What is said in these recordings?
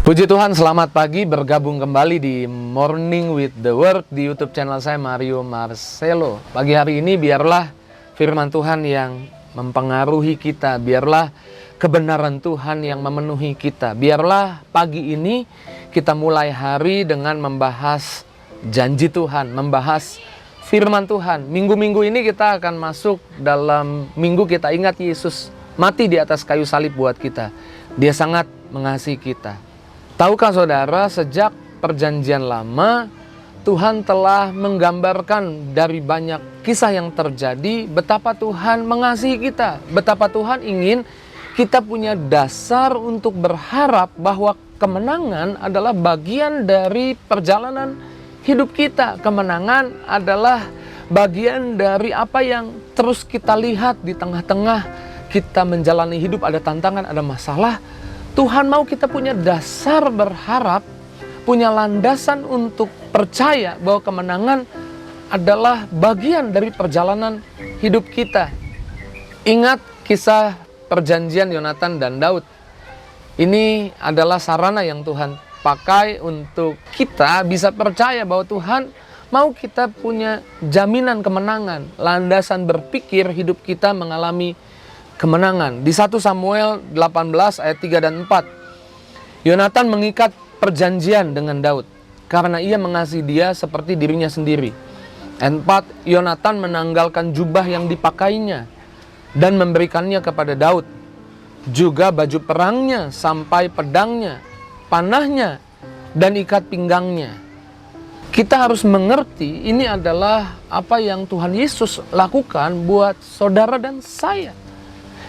Puji Tuhan, selamat pagi, bergabung kembali di Morning with the Word di YouTube channel saya, Mario Marcelo. Pagi hari ini biarlah firman Tuhan yang mempengaruhi kita, biarlah kebenaran Tuhan yang memenuhi kita. Biarlah pagi ini kita mulai hari dengan membahas janji Tuhan, membahas firman Tuhan. Minggu-minggu ini kita akan masuk dalam minggu kita ingat Yesus mati di atas kayu salib buat kita. Dia sangat mengasihi kita. Tahukah saudara, sejak perjanjian lama, Tuhan telah menggambarkan dari banyak kisah yang terjadi, betapa Tuhan mengasihi kita, betapa Tuhan ingin kita punya dasar untuk berharap bahwa kemenangan adalah bagian dari perjalanan hidup kita. Kemenangan adalah bagian dari apa yang terus kita lihat di tengah-tengah kita menjalani hidup, ada tantangan, ada masalah. Tuhan mau kita punya dasar berharap, punya landasan untuk percaya bahwa kemenangan adalah bagian dari perjalanan hidup kita. Ingat kisah perjanjian Yonatan dan Daud. Ini adalah sarana yang Tuhan pakai untuk kita bisa percaya bahwa Tuhan mau kita punya jaminan kemenangan, landasan berpikir hidup kita mengalami kemenangan. Di 1 Samuel 18 ayat 3 dan 4, Yonatan mengikat perjanjian dengan Daud karena ia mengasihi dia seperti dirinya sendiri. Ayat 4, Yonatan menanggalkan jubah yang dipakainya dan memberikannya kepada Daud, juga baju perangnya sampai pedangnya, panahnya, dan ikat pinggangnya. Kita harus mengerti ini adalah apa yang Tuhan Yesus lakukan buat saudara dan saya.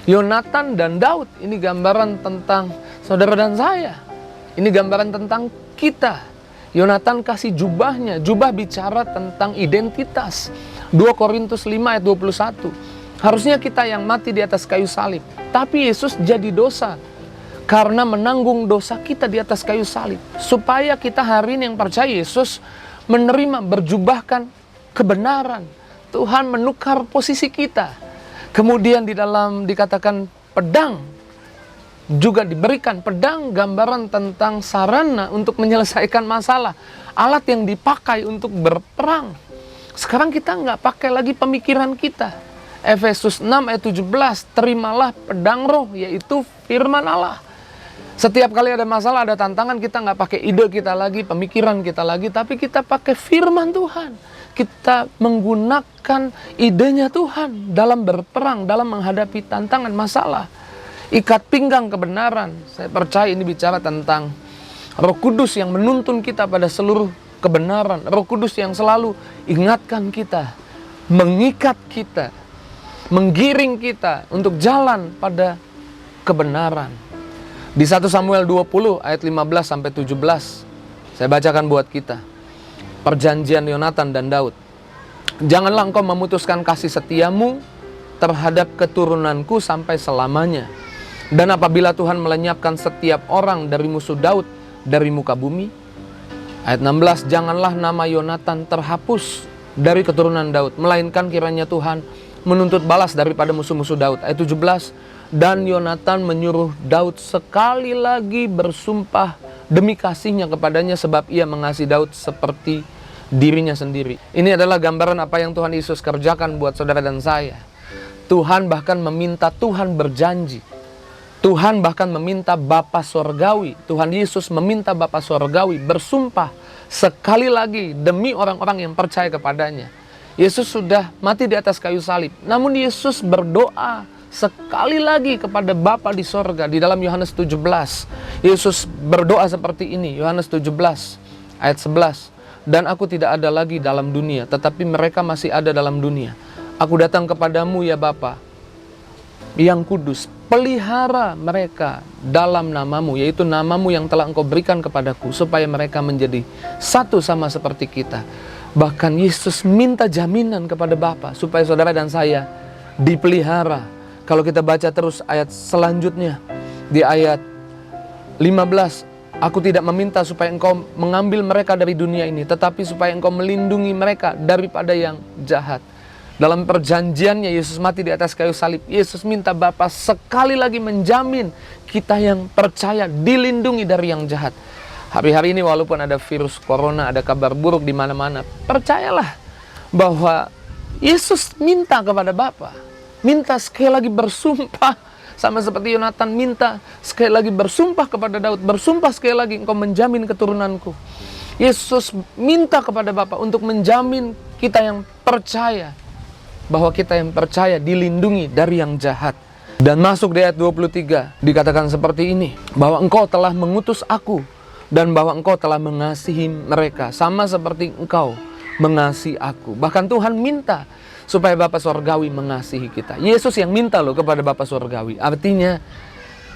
Yonatan dan Daud, ini gambaran tentang saudara dan saya. Ini gambaran tentang kita. Yonatan kasih jubahnya. Jubah bicara tentang identitas. 2 Korintus 5 ayat 21. Harusnya kita yang mati di atas kayu salib. Tapi Yesus jadi dosa karena menanggung dosa kita di atas kayu salib. Supaya kita hari ini yang percaya Yesus menerima, berjubahkan kebenaran. Tuhan menukar posisi kita. Kemudian di dalam dikatakan pedang juga diberikan. Pedang gambaran tentang sarana untuk menyelesaikan masalah. Alat yang dipakai untuk berperang. Sekarang kita nggak pakai lagi pemikiran kita. Efesus 6 ayat 17, terimalah pedang roh, yaitu firman Allah. Setiap kali ada masalah, ada tantangan, kita nggak pakai ide kita lagi, pemikiran kita lagi, tapi kita pakai firman Tuhan. Kita menggunakan idenya Tuhan dalam berperang, dalam menghadapi tantangan, masalah. Ikat pinggang kebenaran. Saya percaya ini bicara tentang Roh Kudus yang menuntun kita pada seluruh kebenaran. Roh Kudus yang selalu ingatkan kita, mengikat kita, menggiring kita untuk jalan pada kebenaran. Di 1 Samuel 20 ayat 15 sampai 17, saya bacakan buat kita. Perjanjian Yonatan dan Daud. Janganlah engkau memutuskan kasih setiamu terhadap keturunanku sampai selamanya. Dan apabila Tuhan melenyapkan setiap orang dari musuh Daud dari muka bumi. Ayat 16, janganlah nama Yonatan terhapus dari keturunan Daud, melainkan kiranya Tuhan menuntut balas daripada musuh-musuh Daud. Ayat 17, dan Yonatan menyuruh Daud sekali lagi bersumpah demi kasihnya kepadanya, sebab ia mengasihi Daud seperti dirinya sendiri. Ini adalah gambaran apa yang Tuhan Yesus kerjakan buat saudara dan saya. Tuhan bahkan meminta, Tuhan berjanji. Tuhan bahkan meminta Bapa Sorgawi. Tuhan Yesus meminta Bapa Sorgawi bersumpah sekali lagi demi orang-orang yang percaya kepadanya. Yesus sudah mati di atas kayu salib. Namun Yesus berdoa sekali lagi kepada Bapa di sorga. Di dalam Yohanes 17, Yesus berdoa seperti ini. Yohanes 17 ayat 11. Dan aku tidak ada lagi dalam dunia, tetapi mereka masih ada dalam dunia. Aku datang kepadamu ya Bapa yang kudus. Pelihara mereka dalam namamu, yaitu namamu yang telah engkau berikan kepadaku, supaya mereka menjadi satu sama seperti kita. Bahkan Yesus minta jaminan kepada Bapa supaya saudara dan saya dipelihara. Kalau kita baca terus ayat selanjutnya, di ayat 15, aku tidak meminta supaya engkau mengambil mereka dari dunia ini, tetapi supaya engkau melindungi mereka daripada yang jahat. Dalam perjanjiannya Yesus mati di atas kayu salib, Yesus minta Bapa sekali lagi menjamin kita yang percaya dilindungi dari yang jahat. Hari-hari ini walaupun ada virus corona, ada kabar buruk di mana-mana, percayalah bahwa Yesus minta kepada Bapa, minta sekali lagi bersumpah, sama seperti Yonatan minta sekali lagi bersumpah kepada Daud, bersumpah sekali lagi, engkau menjamin keturunanku. Yesus minta kepada Bapa untuk menjamin kita yang percaya, bahwa kita yang percaya dilindungi dari yang jahat. Dan masuk di ayat 23 dikatakan seperti ini, bahwa engkau telah mengutus aku dan bahwa engkau telah mengasihi mereka sama seperti engkau mengasihi aku. Bahkan Tuhan minta supaya Bapa Surgawi mengasihi kita. Yesus yang minta loh kepada Bapa Surgawi. Artinya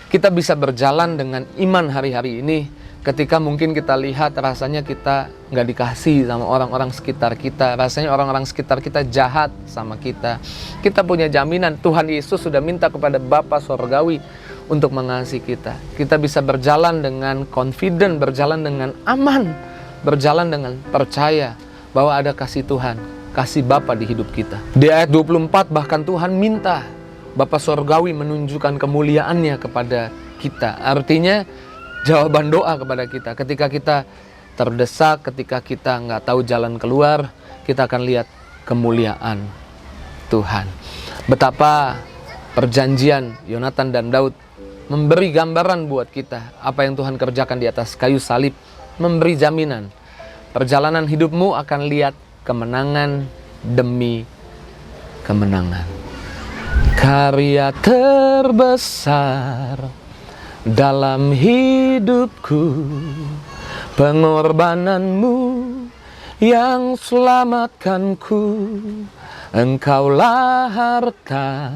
kita bisa berjalan dengan iman hari-hari ini ketika mungkin kita lihat rasanya kita nggak dikasih sama orang-orang sekitar kita. Rasanya orang-orang sekitar kita jahat sama kita. Kita punya jaminan Tuhan Yesus sudah minta kepada Bapa Surgawi untuk mengasihi kita. Kita bisa berjalan dengan confident, berjalan dengan aman, berjalan dengan percaya bahwa ada kasih Tuhan, kasih Bapa di hidup kita. Di ayat 24 bahkan Tuhan minta Bapa Surgawi menunjukkan kemuliaannya kepada kita. Artinya jawaban doa kepada kita ketika kita terdesak, ketika kita nggak tahu jalan keluar, kita akan lihat kemuliaan Tuhan. Betapa perjanjian Yonatan dan Daud memberi gambaran buat kita apa yang Tuhan kerjakan di atas kayu salib, memberi jaminan perjalanan hidupmu akan lihat kemenangan demi kemenangan. Karya terbesar dalam hidupku, pengorbananmu yang selamatkanku. Engkaulah harta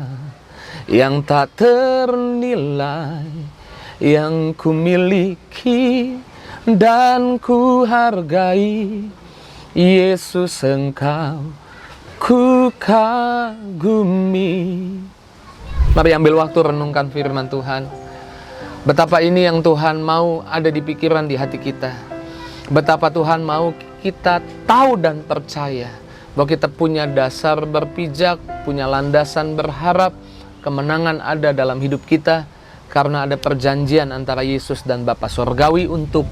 yang tak ternilai, yang ku miliki dan ku hargai. Yesus, engkau ku kagumi. Mari ambil waktu renungkan firman Tuhan. Betapa ini yang Tuhan mau ada di pikiran, di hati kita. Betapa Tuhan mau kita tahu dan percaya bahwa kita punya dasar berpijak, punya landasan berharap, kemenangan ada dalam hidup kita karena ada perjanjian antara Yesus dan Bapa Surgawi untuk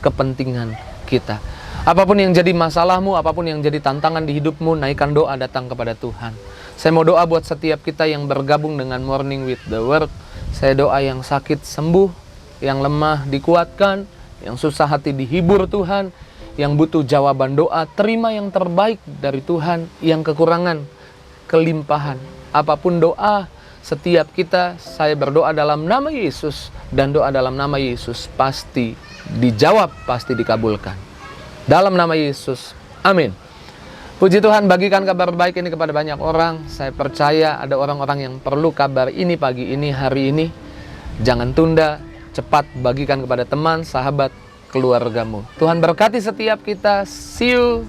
kepentingan kita. Apapun yang jadi masalahmu, apapun yang jadi tantangan di hidupmu, naikkan doa datang kepada Tuhan. Saya mau doa buat setiap kita yang bergabung dengan Morning with the Word. Saya doa yang sakit sembuh, yang lemah dikuatkan, yang susah hati dihibur Tuhan, yang butuh jawaban doa, terima yang terbaik dari Tuhan, yang kekurangan, kelimpahan. Apapun doa setiap kita, saya berdoa dalam nama Yesus, dan doa dalam nama Yesus pasti dijawab, pasti dikabulkan. Dalam nama Yesus, amin. Puji Tuhan, bagikan kabar baik ini kepada banyak orang. Saya percaya ada orang-orang yang perlu kabar ini pagi ini, hari ini. Jangan tunda, cepat bagikan kepada teman, sahabat, keluargamu. Tuhan berkati setiap kita. See you.